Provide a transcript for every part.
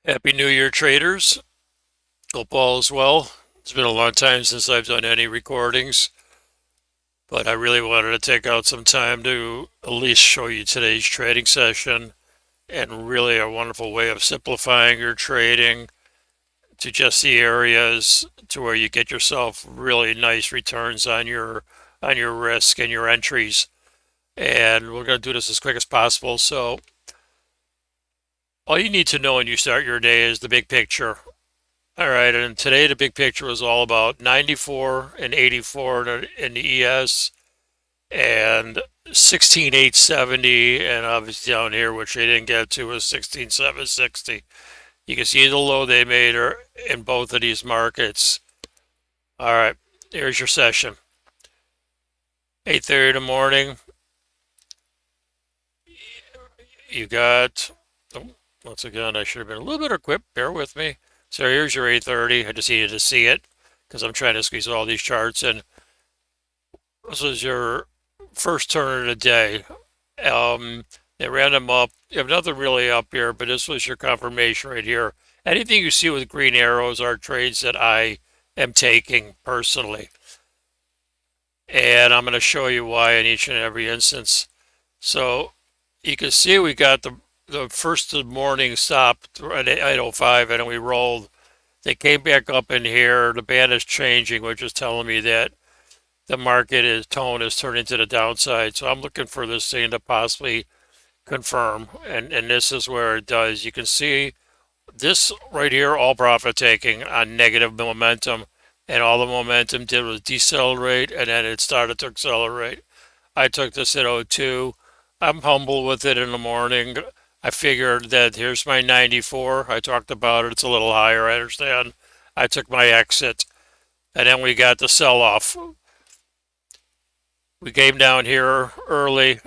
Happy New Year, traders. Hope all is well. It's been a long time since I've done any recordings, but I really wanted to take out some time to at least show you today's trading session and really a wonderful way of simplifying your trading to just the areas to where you get yourself really nice returns on your risk and your entries. And we're going to do this as quick as possible. So all you need to know when you start your day is the big picture. All right, and today the big picture was all about 94 and 84 in the ES and 16,870, and obviously down here, which they didn't get to, was 16,760. You can see the low they made are in both of these markets. All right, here's your session. 8:30 in the morning, you got, oh, once again, I should have been a little bit equipped, bear with me. So here's your 8:30. I just needed to see it because I'm trying to squeeze all these charts in. This was your first turn of the day. They ran them up. You have nothing really up here, but this was your confirmation right here. Anything you see with green arrows are trades that I am taking personally. And I'm going to show you why in each and every instance. So you can see we got the first morning stop at 8:05 and then we rolled. They came back up in here. The band is changing, which is telling me that the market tone is turning to the downside. So I'm looking for this thing to possibly confirm. And this is where it does. You can see this right here, all profit taking on negative momentum. And all the momentum did was decelerate and then it started to accelerate. I took this at 02. I'm humble with it in the morning. I figured that here's my 94. I talked about it. It's a little higher, I understand. I took my exit. And then we got the sell off. We came down here early.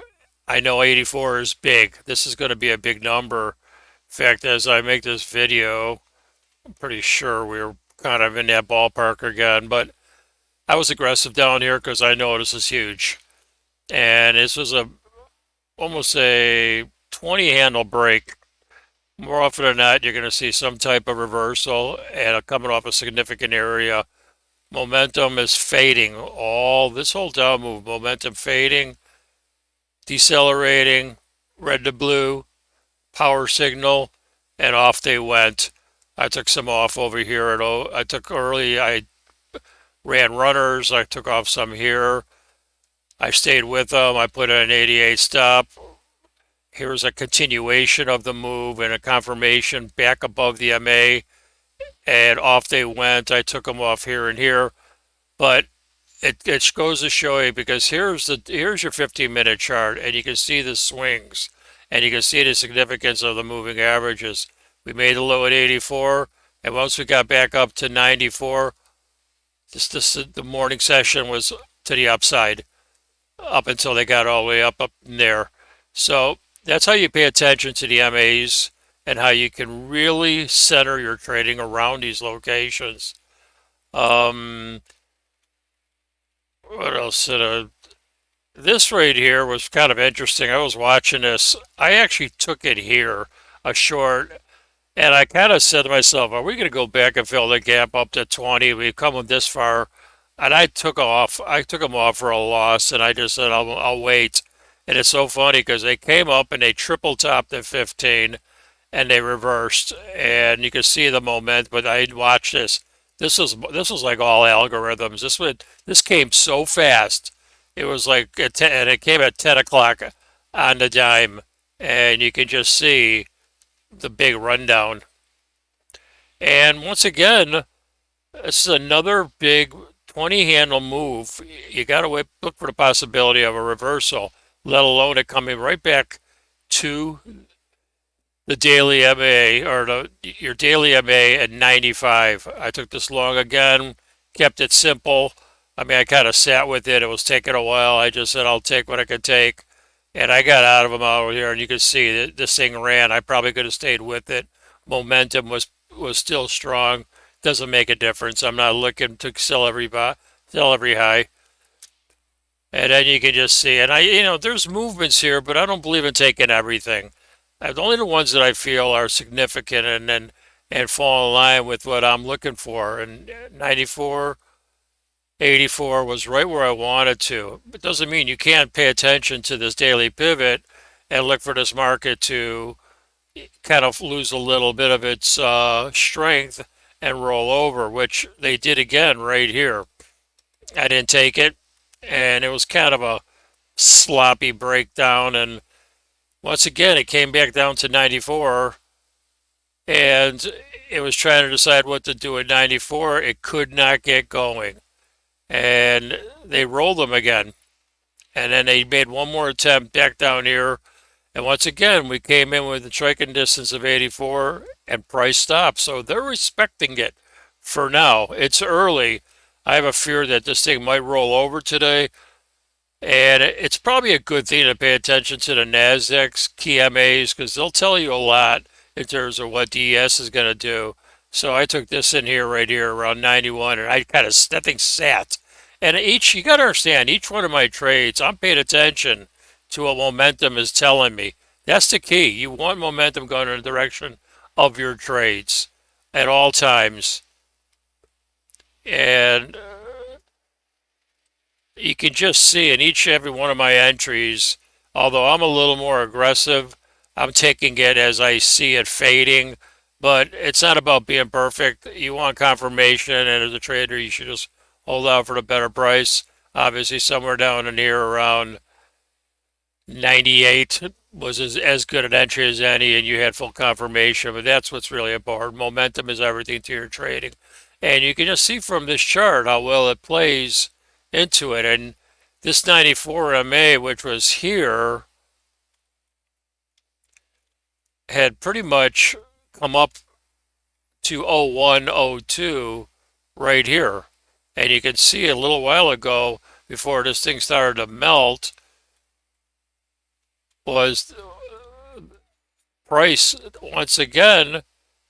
I know 84 is big. This is going to be a big number. In fact, as I make this video, I'm pretty sure we're kind of in that ballpark again. But I was aggressive down here because I know this is huge. And this was almost a 20 handle break. More often than not, you're going to see some type of reversal and coming off a significant area. Momentum is fading. All this whole down move, momentum fading, decelerating, red to blue, power signal, and off they went. I took some off over here. I took early. I ran runners. I took off some here. I stayed with them. I put in an 88 stop. Here's a continuation of the move and a confirmation back above the MA, and off they went. I took them off here and here, but it goes to show you because here's your 15-minute chart, and you can see the swings, and you can see the significance of the moving averages. We made a low at 84, and once we got back up to 94, the morning session was to the upside up until they got all the way up in there. So that's how you pay attention to the MAs and how you can really center your trading around these locations. Um, what else? This right here was kind of interesting. I was watching this. I actually took it here, a short, and I kind of said to myself, are we going to go back and fill the gap up to 20? We've come this far. And I took off. I took them off for a loss, and I just said, I'll wait. And it's so funny because they came up and they triple topped at 15 and they reversed. And you can see the moment, but I watched this. This was like all algorithms. This came so fast. It was like at 10, and it came at 10 o'clock on the dime, and you can just see the big rundown. And once again, this is another big 20 handle move. You got to look for the possibility of a reversal, let alone it coming right back to the daily MA or your daily MA at 95. I took this long again, kept it simple. I mean, I kind of sat with it. It was taking a while. I just said, I'll take what I can take. And I got out of them out here, and you can see that this thing ran. I probably could have stayed with it. Momentum was still strong. Doesn't make a difference. I'm not looking to sell every high. And then you can just see, and there's movements here, but I don't believe in taking everything. Only the ones that I feel are significant, and then and fall in line with what I'm looking for. And 94, 84 was right where I wanted to. It doesn't mean you can't pay attention to this daily pivot and look for this market to kind of lose a little bit of its strength and roll over, which they did again right here. I didn't take it, and it was kind of a sloppy breakdown. And once again, it came back down to 94, and it was trying to decide what to do at 94. It could not get going, and they rolled them again. And then they made one more attempt back down here. And once again, we came in with a striking distance of 84 and price stopped. So they're respecting it for now. It's early. I have a fear that this thing might roll over today. And it's probably a good thing to pay attention to the NASDAQ's key MAs because they'll tell you a lot in terms of what DES is going to do. So I took this in here right here around 91, and that thing sat. And you got to understand, each one of my trades, I'm paying attention to what momentum is telling me. That's the key. You want momentum going in the direction of your trades at all times. And you can just see in each and every one of my entries, although I'm a little more aggressive, I'm taking it as I see it fading. But it's not about being perfect. You want confirmation, and as a trader, you should just hold out for the better price. Obviously, somewhere down in here around 98 was as good an entry as any, and you had full confirmation. But that's what's really important. Momentum is everything to your trading. And you can just see from this chart how well it plays into it. And this 94 MA, which was here, had pretty much come up to 0102 right here. And you can see a little while ago, before this thing started to melt, was price once again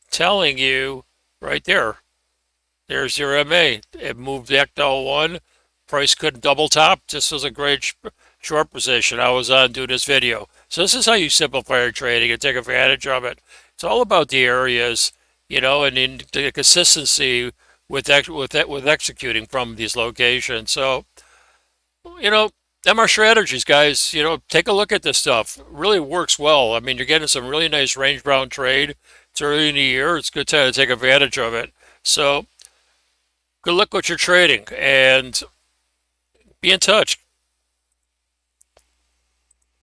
telling you right there. There's your MA. It moved back to 01. Price couldn't double top. This was a great short position. I was on doing this video. So this is how you simplify your trading and take advantage of it. It's all about the areas, and the consistency with executing from these locations. So, MR strategies, guys, take a look at this stuff. It really works well. I mean, you're getting some really nice range bound trade. It's early in the year. It's a good time to take advantage of it. So, good luck with your trading and be in touch.